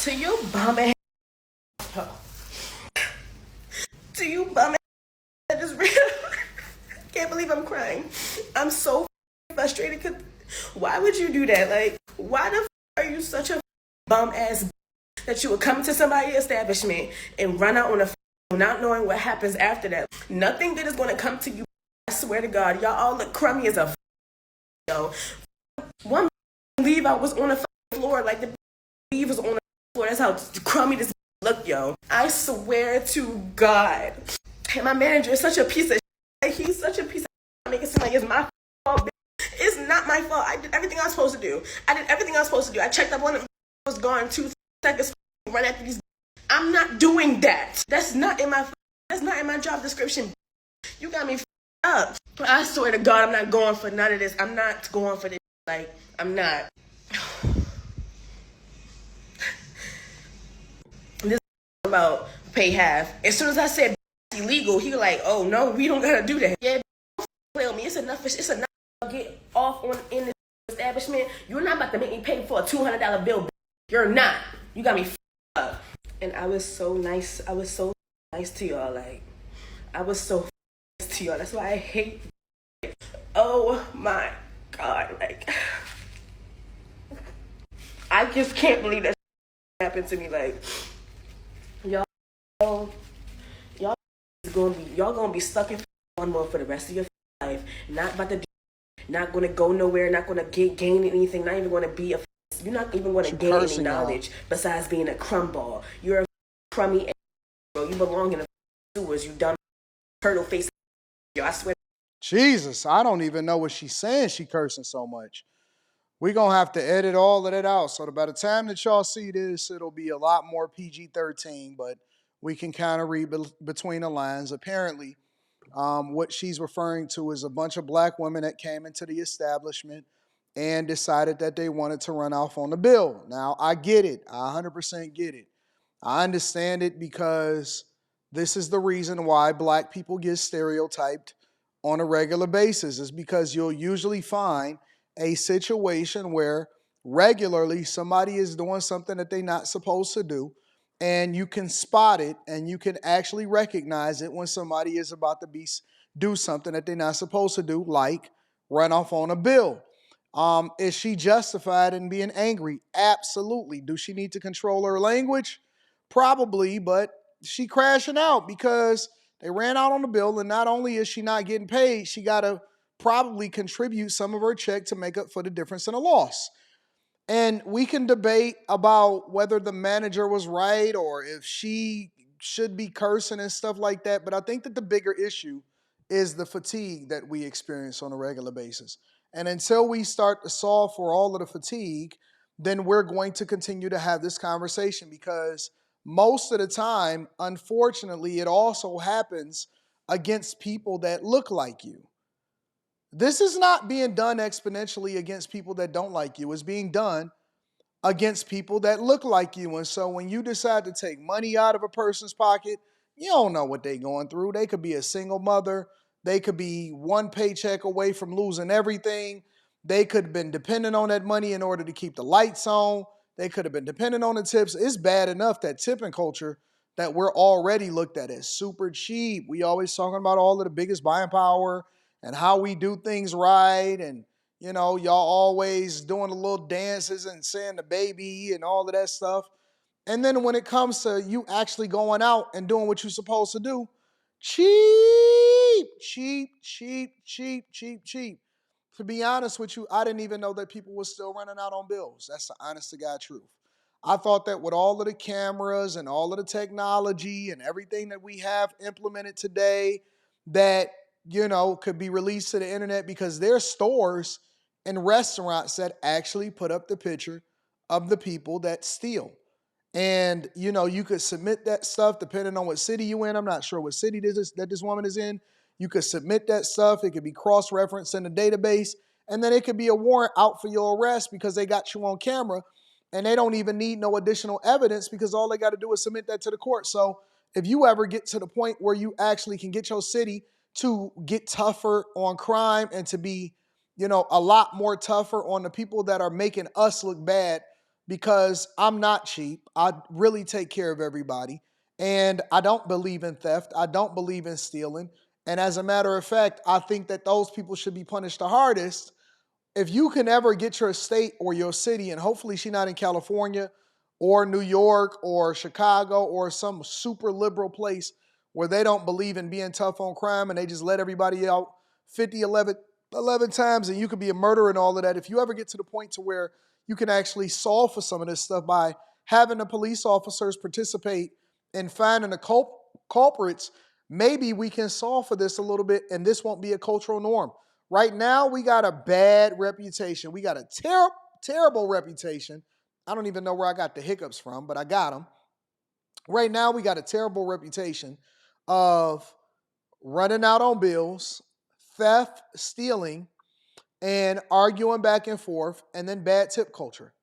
To you bum ass, to you bum ass, I just real. Can't believe I'm crying. I'm so frustrated. Cause why would you do that? Like, why the are you such a bum ass that you would come to somebody's establishment and run out on a not knowing what happens after that? Nothing good is going to come to you. I swear to God, y'all all look crummy as a yo. One leave I was on the floor like the leave was on the floor. That's how crummy this look, yo. I swear to God. And my manager is such a piece of shit. He's such a piece of shit. Make it seem like it's my fault. It's not my fault. I did everything I was supposed to do. I did everything I was supposed to do. I checked up on him. I was gone 2 seconds. Run after these. I'm not doing that. That's not in my job description. You got me up. I swear to God, I'm not going for none of this. I'm not going for this. Like, I'm not. This is about pay half. As soon as I said illegal, he was like, oh no, we don't gotta do that. Yeah, play with me. It's enough to get off on in this establishment. You're not about to make me pay for a $200 bill. You're not. You got me up. And I was so nice. I was so nice to y'all. Like, I was so nice to y'all. That's why I hate it. Oh my God. Like, I just can't believe that happened to me. Like, y'all gonna be stuck in one more for the rest of your life. Not about to, not gonna go nowhere. Not gonna gain anything. Not even gonna be a. You're not even gonna gain any knowledge besides being a crumb ball. You're a crummy. Bro, you belong in the sewers. You dumb turtle face. Yo, I swear. Jesus, I don't even know what she's saying. She cursing so much. We're going to have to edit all of that out. So by the time that y'all see this, it'll be a lot more PG-13, but we can kind of read between the lines. Apparently, what she's referring to is a bunch of black women that came into the establishment and decided that they wanted to run off on the bill. Now, I get it. I 100% get it. I understand it because this is the reason why black people get stereotyped on a regular basis, is because you'll usually find a situation where regularly somebody is doing something that they're not supposed to do, and you can spot it and you can actually recognize it when somebody is about to do something that they're not supposed to do, like run off on a bill. Is she justified in being angry? Absolutely. Do she need to control her language? Probably, but she crashing out because they ran out on the bill, and not only is she not getting paid, she got to probably contribute some of her check to make up for the difference in a loss. And we can debate about whether the manager was right or if she should be cursing and stuff like that. But I think that the bigger issue is the fatigue that we experience on a regular basis. And until we start to solve for all of the fatigue, then we're going to continue to have this conversation, because most of the time, unfortunately, it also happens against people that look like you. This is not being done exponentially against people that don't like you. It's being done against people that look like you. And so when you decide to take money out of a person's pocket, you don't know what they're going through. They could be a single mother. They could be one paycheck away from losing everything. They could have been dependent on that money in order to keep the lights on. They could have been dependent on the tips. It's bad enough that tipping culture, that we're already looked at as super cheap. We always talking about all of the biggest buying power and how we do things right, and y'all always doing the little dances and saying the baby and all of that stuff. And then when it comes to you actually going out and doing what you're supposed to do, cheap, cheap, cheap, cheap, cheap, cheap. To be honest with you, I didn't even know that people were still running out on bills. That's the honest to God truth. I thought that with all of the cameras and all of the technology and everything that we have implemented today, that could be released to the internet, because there's stores and restaurants that actually put up the picture of the people that steal. And you could submit that stuff depending on what city you in. I'm not sure what city this woman is in. You could submit that stuff. It could be cross-referenced in the database, and then it could be a warrant out for your arrest because they got you on camera, and they don't even need no additional evidence because all they got to do is submit that to the court. So if you ever get to the point where you actually can get your city to get tougher on crime and to be, a lot more tougher on the people that are making us look bad, because I'm not cheap. I really take care of everybody. And I don't believe in theft. I don't believe in stealing. And as a matter of fact, I think that those people should be punished the hardest. If you can ever get your state or your city, and hopefully she's not in California or New York or Chicago or some super liberal place where they don't believe in being tough on crime and they just let everybody out 50, 11 times and you could be a murderer and all of that. If you ever get to the point to where you can actually solve for some of this stuff by having the police officers participate in finding the culprits, maybe we can solve for this a little bit and this won't be a cultural norm. Right now, we got a bad reputation. We got a terrible reputation. I don't even know where I got the hiccups from, but I got them. Right now, we got a terrible reputation of running out on bills, theft, stealing, and arguing back and forth, and then bad tip culture.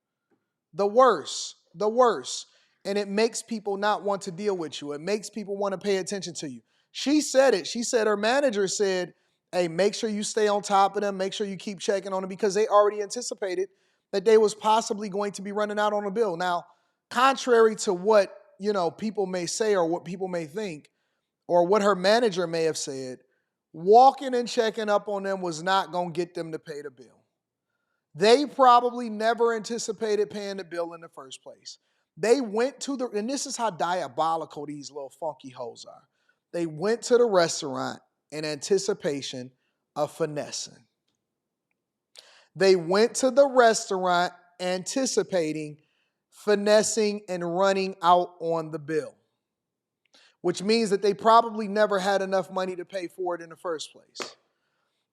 The worst, the worst. And it makes people not want to deal with you. It makes people want to pay attention to you. She said it. She said her manager said, hey, make sure you stay on top of them. Make sure you keep checking on them because they already anticipated that they was possibly going to be running out on a bill. Now, contrary to what, people may say or what people may think or what her manager may have said, walking and checking up on them was not going to get them to pay the bill. They probably never anticipated paying the bill in the first place. They went to and this is how diabolical these little funky hoes are. They went to the restaurant in anticipation of finessing. They went to the restaurant anticipating finessing and running out on the bill, which means that they probably never had enough money to pay for it in the first place.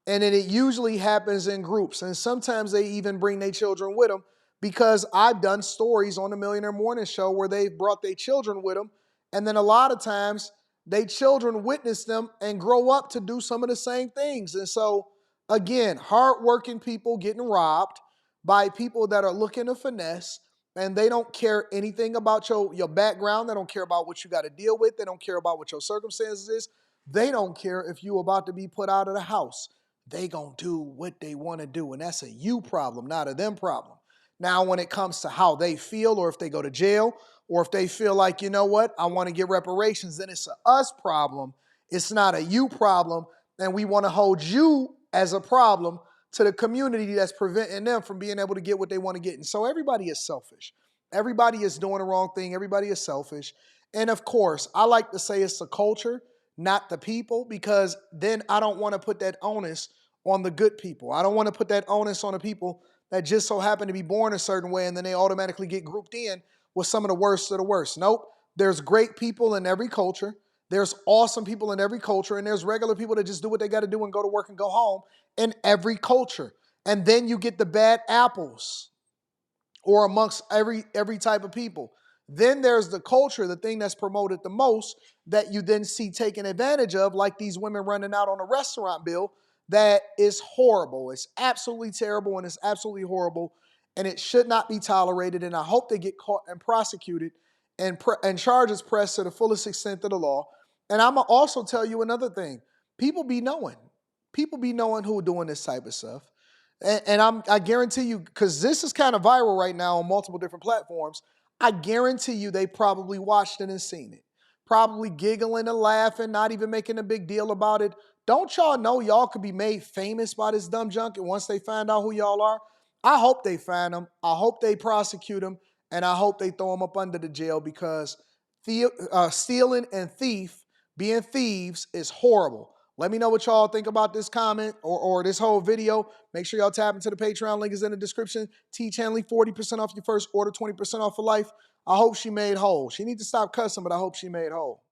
And then it usually happens in groups. And sometimes they even bring their children with them because I've done stories on the Millionaire Morning Show where they've brought their children with them. And then a lot of times they children witness them and grow up to do some of the same things. And so, again, hardworking people getting robbed by people that are looking to finesse, and they don't care anything about your background. They don't care about what you got to deal with. They don't care about what your circumstances is. They don't care if you're about to be put out of the house. They gonna do what they want to do, and that's a you problem, not a them problem. Now, when it comes to how they feel, or if they go to jail, or if they feel like, you know what, I want to get reparations, then it's a us problem. It's not a you problem, and we want to hold you as a problem to the community that's preventing them from being able to get what they want to get. And so everybody is selfish. Everybody is doing the wrong thing. Everybody is selfish. And of course, I like to say it's the culture, not the people, because then I don't want to put that onus on the good people. I don't want to put that onus on the people that just so happen to be born a certain way and then they automatically get grouped in with some of the worst of the worst. Nope. There's great people in every culture. There's awesome people in every culture. And there's regular people that just do what they got to do and go to work and go home in every culture. And then you get the bad apples or amongst every type of people. Then there's the culture, the thing that's promoted the most that you then see taken advantage of, like these women running out on a restaurant bill. That is horrible. It's absolutely terrible and it's absolutely horrible. And it should not be tolerated. And I hope they get caught and prosecuted and charges pressed to the fullest extent of the law. And I'm going to also tell you another thing. People be knowing. People be knowing who are doing this type of stuff. And I guarantee you, because this is kind of viral right now on multiple different platforms, I guarantee you they probably watched it and seen it. Probably giggling and laughing, not even making a big deal about it. Don't y'all know y'all could be made famous by this dumb junk? And once they find out who y'all are, I hope they find them. I hope they prosecute them. And I hope they throw them up under the jail because stealing and being thieves is horrible. Let me know what y'all think about this comment or this whole video. Make sure y'all tap into the Patreon. Link is in the description. T Chanley, 40% off your first order, 20% off for life. I hope she made whole. She needs to stop cussing, but I hope she made whole.